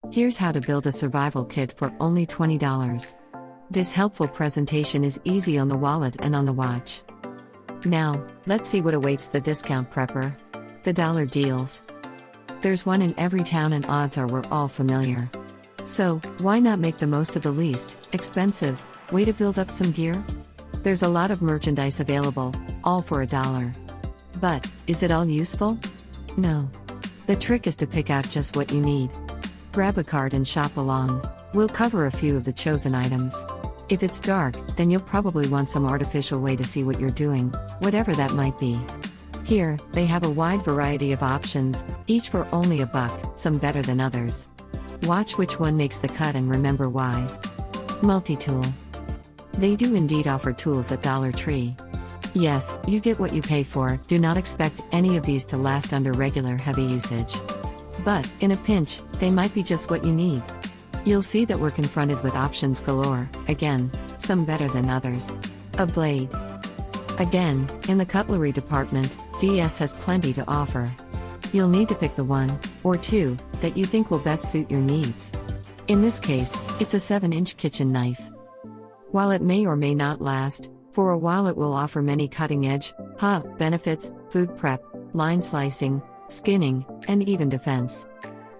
Here's how to build a survival kit for only $20. This helpful presentation is easy on the wallet and on the watch. Now, let's see what awaits the discount prepper. The dollar deals. There's one in every town and odds are we're all familiar. So, why not make the most of the least expensive way to build up some gear? There's a lot of merchandise available, all for $1. But, is it all useful? No. The trick is to pick out just what you need. Grab a card and shop along. We'll cover a few of the chosen items. If it's dark, then you'll probably want some artificial way to see what you're doing, whatever that might be. Here, they have a wide variety of options, each for only $1, some better than others. Watch which one makes the cut and remember why. Multi-tool. They do indeed offer tools at Dollar Tree. Yes, you get what you pay for. Do not expect any of these to last under regular heavy usage. But, in a pinch, they might be just what you need. You'll see that we're confronted with options galore, again, some better than others. A blade. Again, in the cutlery department, DS has plenty to offer. You'll need to pick the one, or two, that you think will best suit your needs. In this case, it's a 7-inch kitchen knife. While it may or may not last, for a while it will offer many cutting-edge benefits: food prep, line slicing, skinning, and even defense.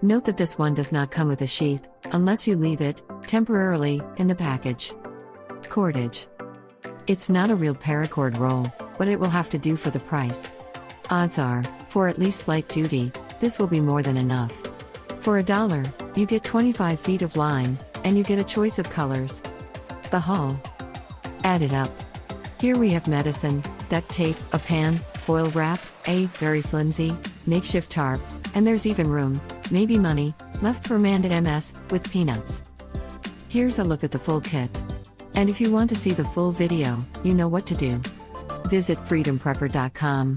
Note that this one does not come with a sheath, unless you leave it, temporarily, in the package. Cordage. It's not a real paracord roll, but it will have to do for the price. Odds are, for at least light duty, this will be more than enough. For $1, you get 25 feet of line, and you get a choice of colors. The haul. Add it up. Here we have medicine, duct tape, a pan, foil wrap, a very flimsy makeshift tarp, and there's even room, maybe money, left for Mand at MS, with peanuts. Here's a look at the full kit. And if you want to see the full video, you know what to do. Visit freedomprepper.com.